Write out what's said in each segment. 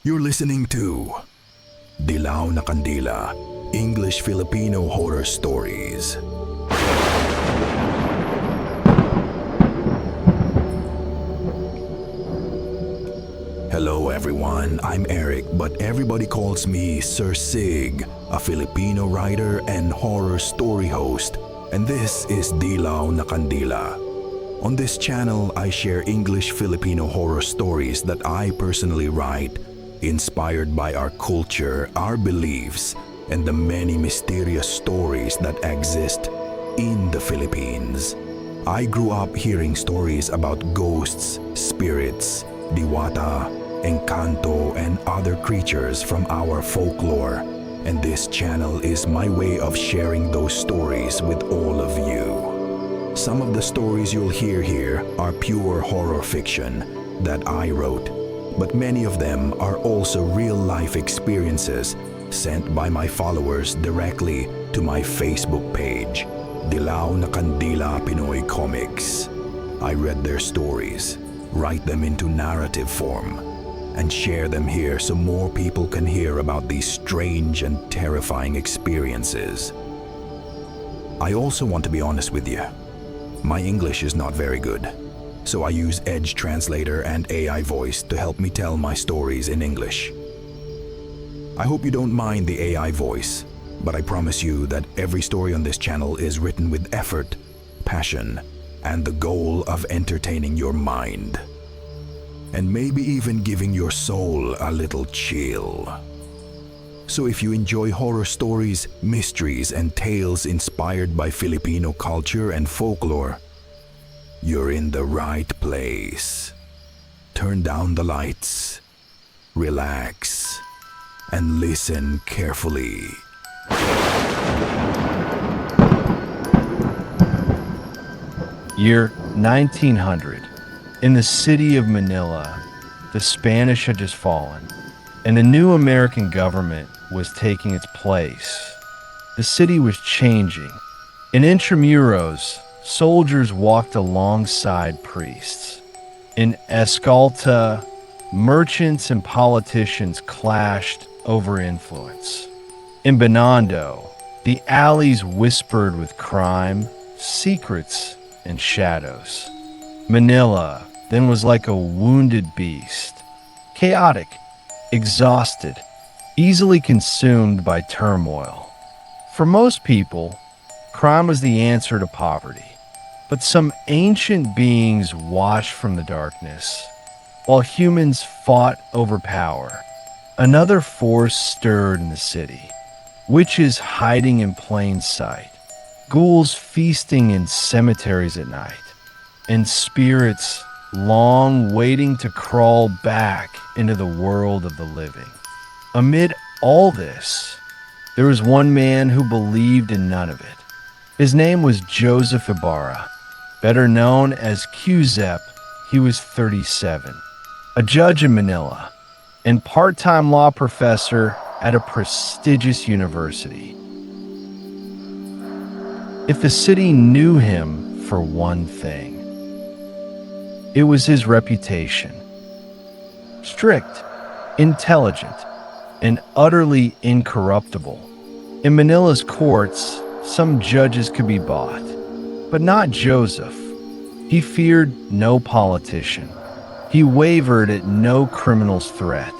You're listening to Dilaw na Kandila, English Filipino Horror Stories. Hello everyone, I'm Erick, but everybody calls me Sir Sig, a Filipino writer and horror story host, and this is Dilaw na Kandila. On this channel, I share English Filipino horror stories that I personally write, inspired by our culture, our beliefs, and the many mysterious stories that exist in the Philippines. I grew up hearing stories about ghosts, spirits, diwata, encanto, and other creatures from our folklore, and this channel is my way of sharing those stories with all of you. Some of the stories you'll hear here are pure horror fiction that I wrote, but many of them are also real-life experiences sent by my followers directly to my Facebook page, Dilaw na Kandila Pinoy Comics. I read their stories, write them into narrative form, and share them here so more people can hear about these strange and terrifying experiences. I also want to be honest with you. My English is not very good, so I use Edge Translator and AI voice to help me tell my stories in English. I hope you don't mind the AI voice, but I promise you that every story on this channel is written with effort, passion, and the goal of entertaining your mind. And maybe even giving your soul a little chill. So if you enjoy horror stories, mysteries, and tales inspired by Filipino culture and folklore, you're in the right place. Turn down the lights, relax, and listen carefully. Year 1900. In the city of Manila, the Spanish had just fallen, and a new American government was taking its place. The city was changing. In intramuros, soldiers walked alongside priests. In Escolta, merchants and politicians clashed over influence. In Binondo, the alleys whispered with crime, secrets, and shadows. Manila then was like a wounded beast, chaotic, exhausted, easily consumed by turmoil. For most people, crime was the answer to poverty, but some ancient beings watched from the darkness. While humans fought over power, another force stirred in the city. Witches hiding in plain sight, ghouls feasting in cemeteries at night, and spirits long waiting to crawl back into the world of the living. Amid all this, there was one man who believed in none of it. His name was Joseph Ibarra, better known as Q-Zep. He was 37, a judge in Manila, and part-time law professor at a prestigious university. If the city knew him for one thing, it was his reputation. Strict, intelligent, and utterly incorruptible. In Manila's courts, some judges could be bought, but not Joseph. He feared no politician. He wavered at no criminal's threat.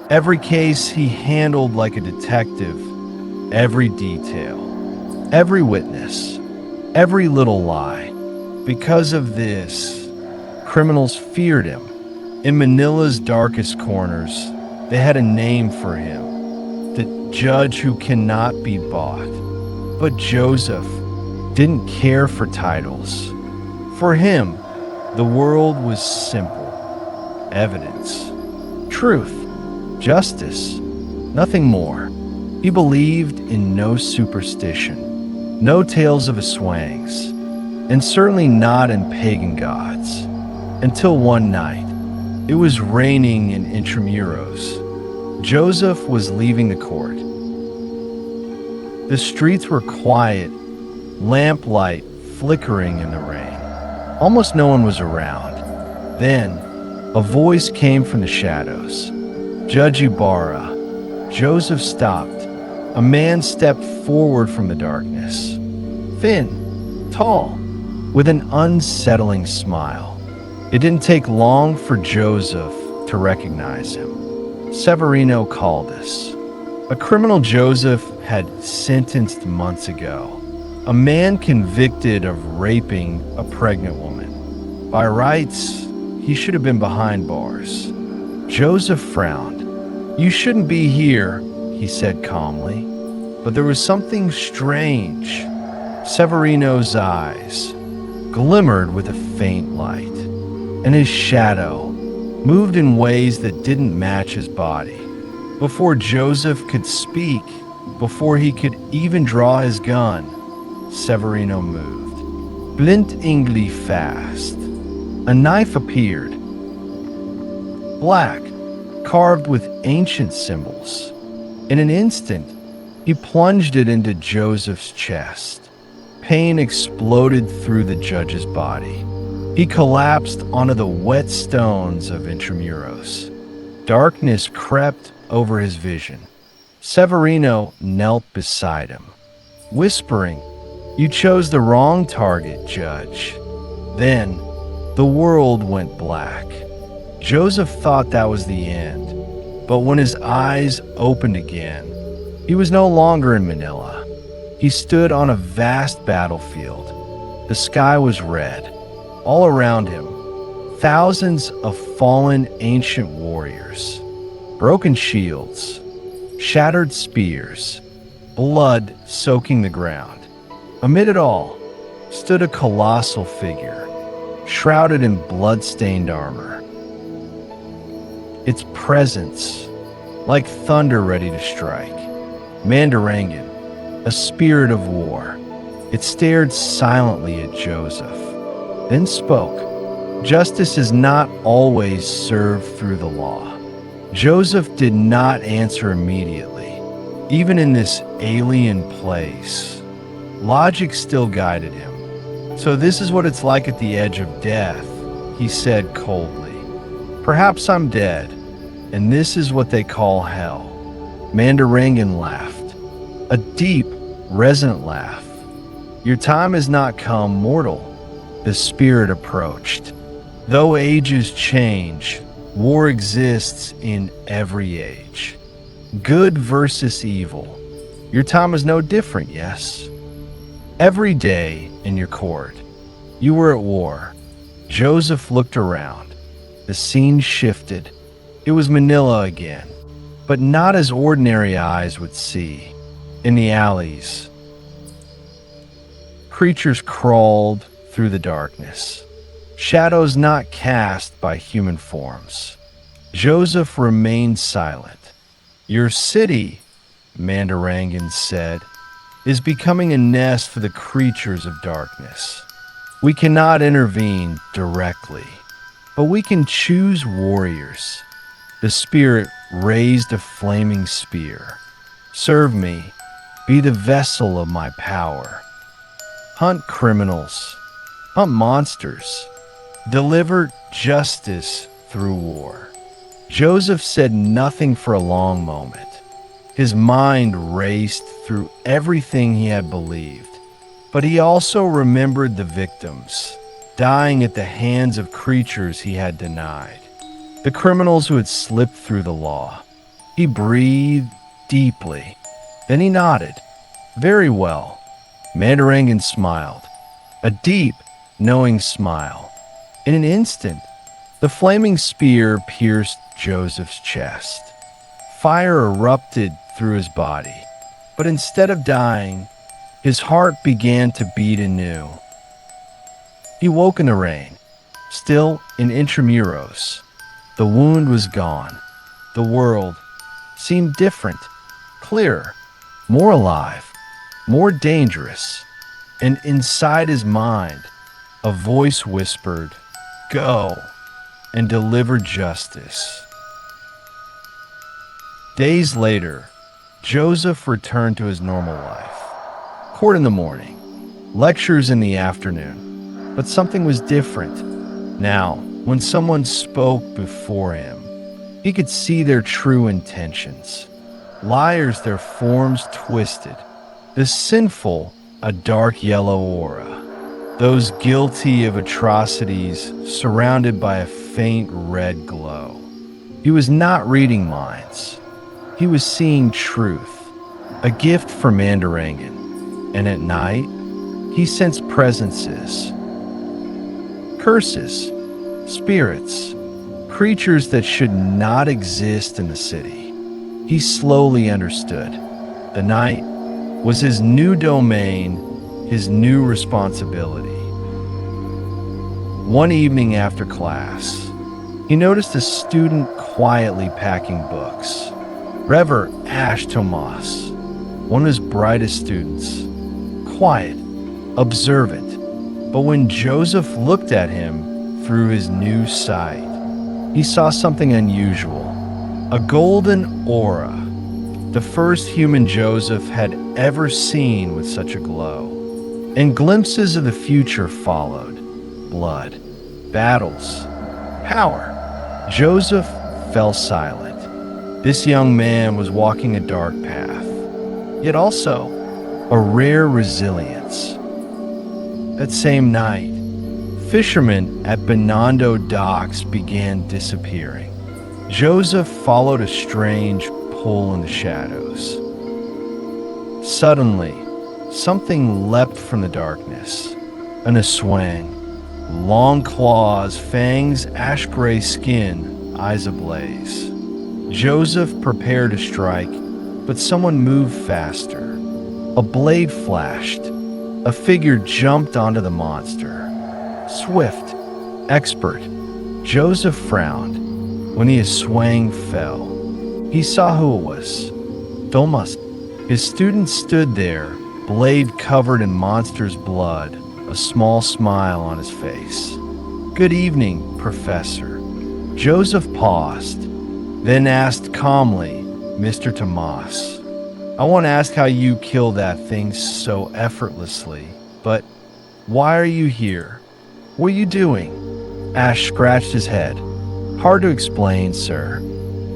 Every case he handled like a detective, every detail, every witness, every little lie. Because of this, criminals feared him. In Manila's darkest corners, they had a name for him, the judge who cannot be bought. But Joseph didn't care for titles. For him, the world was simple. Evidence, truth, justice, nothing more. He believed in no superstition, no tales of swangs, and certainly not in pagan gods. Until one night, it was raining in Intramuros. Joseph was leaving the court. The streets were quiet, lamplight flickering in the rain. Almost no one was around. Then, a voice came from the shadows. Judge Ibarra. Joseph stopped. A man stepped forward from the darkness. Thin, tall, with an unsettling smile. It didn't take long for Joseph to recognize him. Severino Caldas, a criminal Joseph had sentenced months ago. A man convicted of raping a pregnant woman. By rights, he should have been behind bars. Joseph frowned. "You shouldn't be here," he said calmly. But there was something strange. Severino's eyes glimmered with a faint light, and his shadow moved in ways that didn't match his body. Before Joseph could speak, before he could even draw his gun, Severino moved, blindingly fast. A knife appeared, black, carved with ancient symbols. In an instant, he plunged it into Joseph's chest. Pain exploded through the judge's body. He collapsed onto the wet stones of Intramuros. Darkness crept over his vision. Severino knelt beside him, whispering, "You chose the wrong target, Judge." Then, the world went black. Joseph thought that was the end, but when his eyes opened again, he was no longer in Manila. He stood on a vast battlefield. The sky was red. All around him, thousands of fallen ancient warriors, broken shields, shattered spears, blood soaking the ground. Amid it all stood a colossal figure, shrouded in blood-stained armor. Its presence, like thunder ready to strike. Mandarangan, a spirit of war. It stared silently at Joseph, then spoke. Justice is not always served through the law. Joseph did not answer immediately. Even in this alien place, logic still guided him. "So this is what it's like at the edge of death," he said coldly. "Perhaps I'm dead, and this is what they call hell." Mandarangan laughed, a deep, resonant laugh. "Your time has not come, mortal," the spirit approached. "Though ages change, war exists in every age. Good versus evil. Your time is no different, yes? Every day in your court, you were at war." Joseph looked around. The scene shifted. It was Manila again, but not as ordinary eyes would see. In the alleys, creatures crawled through the darkness, shadows not cast by human forms. Joseph remained silent. "Your city," Mandarangan said, "is becoming a nest for the creatures of darkness. We cannot intervene directly, but we can choose warriors." The spirit raised a flaming spear. "Serve me. Be the vessel of my power. Hunt criminals. Hunt monsters. Deliver justice through war." Joseph said nothing for a long moment. His mind raced through everything he had believed, but he also remembered the victims, dying at the hands of creatures he had denied, the criminals who had slipped through the law. He breathed deeply. Then he nodded. "Very well." Mandarangan smiled, a deep, knowing smile. In an instant, the flaming spear pierced Joseph's chest. Fire erupted through his body, but instead of dying, his heart began to beat anew. He woke in the rain, still in Intramuros. The wound was gone. The world seemed different, clearer, more alive, more dangerous. And inside his mind, a voice whispered, "Go and deliver justice." Days later, Joseph returned to his normal life. Court in the morning, lectures in the afternoon. But something was different. Now, when someone spoke before him, He could see their true intentions. Liars, their forms twisted. The sinful, a dark yellow aura. Those guilty of atrocities surrounded by a faint red glow. He was not reading minds. He was seeing truth, a gift from Mandarangan. And at night, he sensed presences, curses, spirits, creatures that should not exist in the city. He slowly understood. The night was his new domain, his new responsibility. One evening after class, he noticed a student quietly packing books. Reverend Ash Tomas, one of his brightest students, quiet, observant. But when Joseph looked at him through his new sight, he saw something unusual, a golden aura, the first human Joseph had ever seen with such a glow. And glimpses of the future followed. Blood, battles, power. Joseph fell silent. This young man was walking a dark path, yet also a rare resilience. That same night, fishermen at Binondo docks began disappearing. Joseph followed a strange pull in the shadows. Suddenly, something leapt from the darkness. An aswang, long claws, fangs, ash-gray skin, eyes ablaze. Joseph prepared to strike, but someone moved faster. A blade flashed. A figure jumped onto the monster. Swift, expert. Joseph frowned when the swang fell. He saw who it was. Thomas. His student stood there, blade covered in monster's blood, a small smile on his face. "Good evening, Professor." Joseph paused, then asked calmly, "Mr. Tomas, I want to ask how you killed that thing so effortlessly, but why are you here? What are you doing?" Ash scratched his head. "Hard to explain, sir.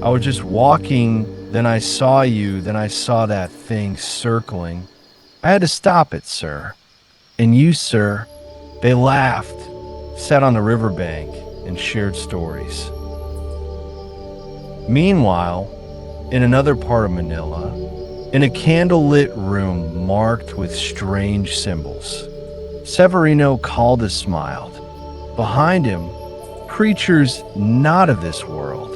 I was just walking, then I saw you, then I saw that thing circling. I had to stop it, sir. And you, sir?" They laughed, sat on the riverbank, and shared stories. Meanwhile, in another part of Manila, in a candlelit room marked with strange symbols, Severino Caldas smiled. Behind him, creatures not of this world.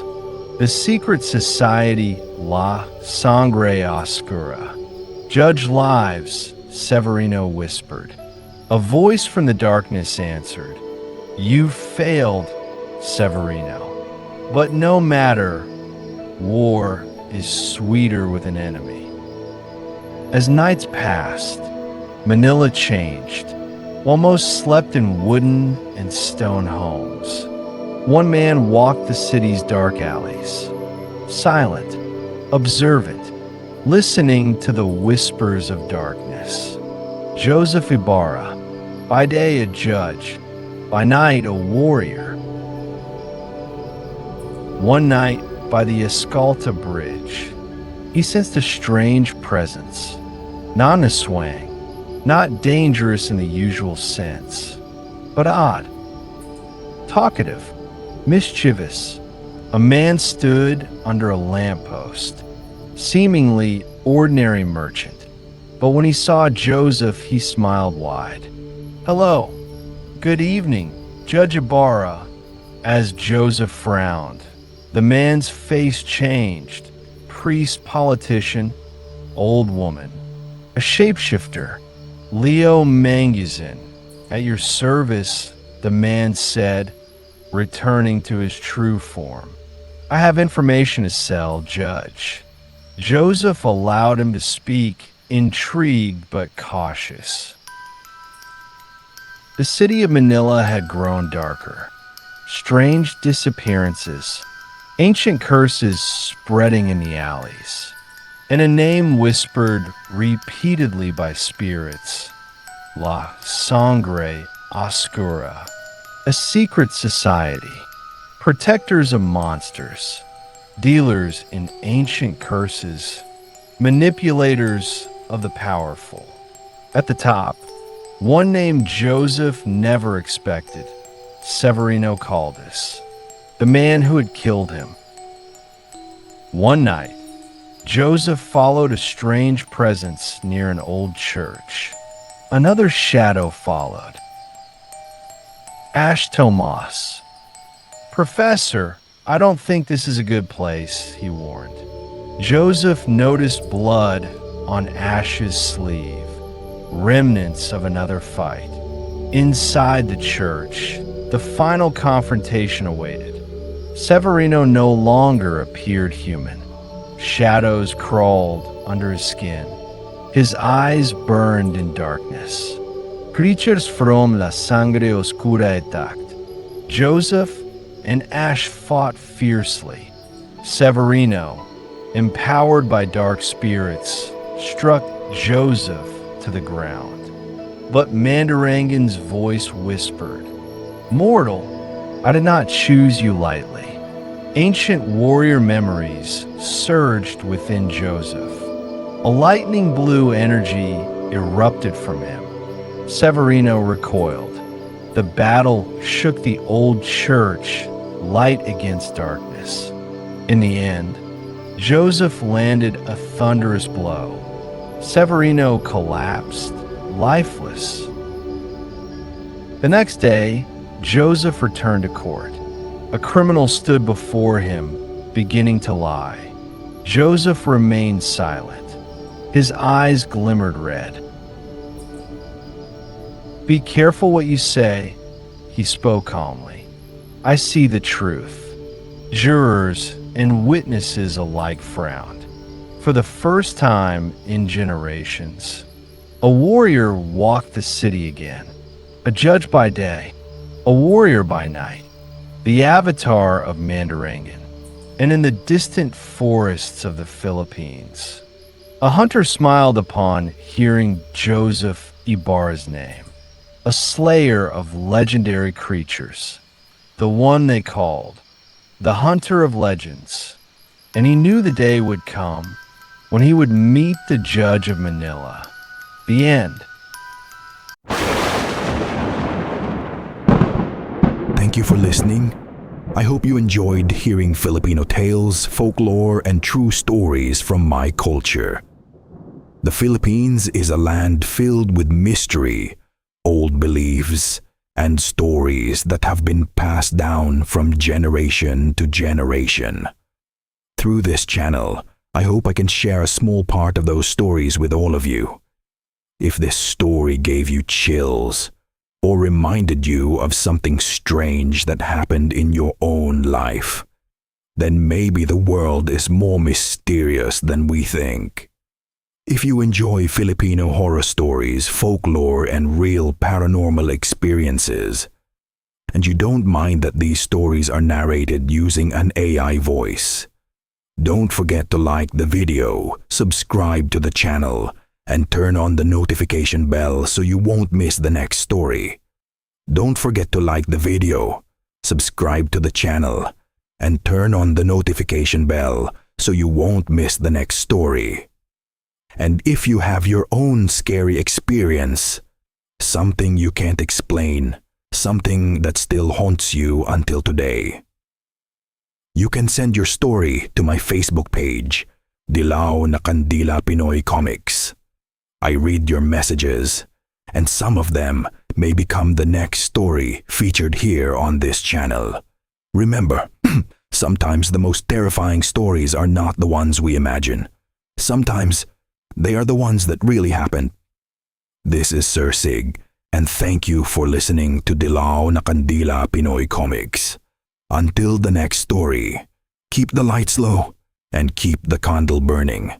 The secret society La Sangre Oscura. "Judge lives," Severino whispered. A voice from the darkness answered, "You failed, Severino. But no matter, war is sweeter with an enemy." As nights passed, Manila changed. While most slept in wooden and stone homes, one man walked the city's dark alleys, silent, observant, listening to the whispers of darkness. Joseph Ibarra, by day a judge, by night a warrior. One night, by the Escalta Bridge, he sensed a strange presence, not in a swang, not dangerous in the usual sense, but odd, talkative, mischievous. A man stood under a lamppost, seemingly ordinary merchant, but when he saw Joseph, he smiled wide. "Hello, good evening, Judge Ibarra." As Joseph frowned, the man's face changed. Priest, politician, old woman, a shapeshifter, Leo Manguzin. "At your service," the man said, returning to his true form. "I have information to sell, Judge." Joseph allowed him to speak, intrigued but cautious. The city of Manila had grown darker. Strange disappearances, ancient curses spreading in the alleys, and a name whispered repeatedly by spirits, La Sangre Oscura, a secret society, protectors of monsters, dealers in ancient curses, manipulators of the powerful. At the top, one named Joseph never expected, Severino Caldas, the man who had killed him. One night, Joseph followed a strange presence near an old church. Another shadow followed. Ash Tomas. "Professor, I don't think this is a good place," he warned. Joseph noticed blood on Ash's sleeve, remnants of another fight. Inside the church, the final confrontation awaited. Severino no longer appeared human. Shadows crawled under his skin. His eyes burned in darkness. Creatures from la sangre oscura attacked. Joseph and Ash fought fiercely. Severino, empowered by dark spirits, struck Joseph to the ground. But Mandarangan's voice whispered, "Mortal, I did not choose you lightly." Ancient warrior memories surged within Joseph. A lightning blue energy erupted from him. Severino recoiled. The battle shook the old church, light against darkness. In the end, Joseph landed a thunderous blow. Severino collapsed, lifeless. The next day, Joseph returned to court. A criminal stood before him, beginning to lie. Joseph remained silent. His eyes glimmered red. "Be careful what you say," he spoke calmly. "I see the truth." Jurors and witnesses alike frowned. For the first time in generations, a warrior walked the city again. A judge by day, a warrior by night, the avatar of Mandarangan. And in the distant forests of the Philippines, a hunter smiled upon hearing Joseph Ibarra's name, a slayer of legendary creatures, the one they called the Hunter of Legends. And he knew the day would come when he would meet the judge of Manila. The end. Thank you for listening. I hope you enjoyed hearing Filipino tales, folklore, and true stories from my culture. The Philippines is a land filled with mystery, old beliefs, and stories that have been passed down from generation to generation. Through this channel, I hope I can share a small part of those stories with all of you. If this story gave you chills, or reminded you of something strange that happened in your own life, then maybe the world is more mysterious than we think. If you enjoy Filipino horror stories, folklore, and real paranormal experiences, and you don't mind that these stories are narrated using an AI voice, don't forget to like the video, subscribe to the channel, and turn on the notification bell so you won't miss the next story. Don't forget to like the video, subscribe to the channel, and turn on the notification bell so you won't miss the next story. And if you have your own scary experience, something you can't explain, something that still haunts you until today, you can send your story to my Facebook page, Dilaw na Kandila Pinoy Comics. I read your messages, and some of them may become the next story featured here on this channel. Remember, sometimes the most terrifying stories are not the ones we imagine. Sometimes they are the ones that really happened. This is Sir Sig, and thank you for listening to Dilaw na Kandila Pinoy Comics. Until the next story, keep the lights low and keep the candle burning.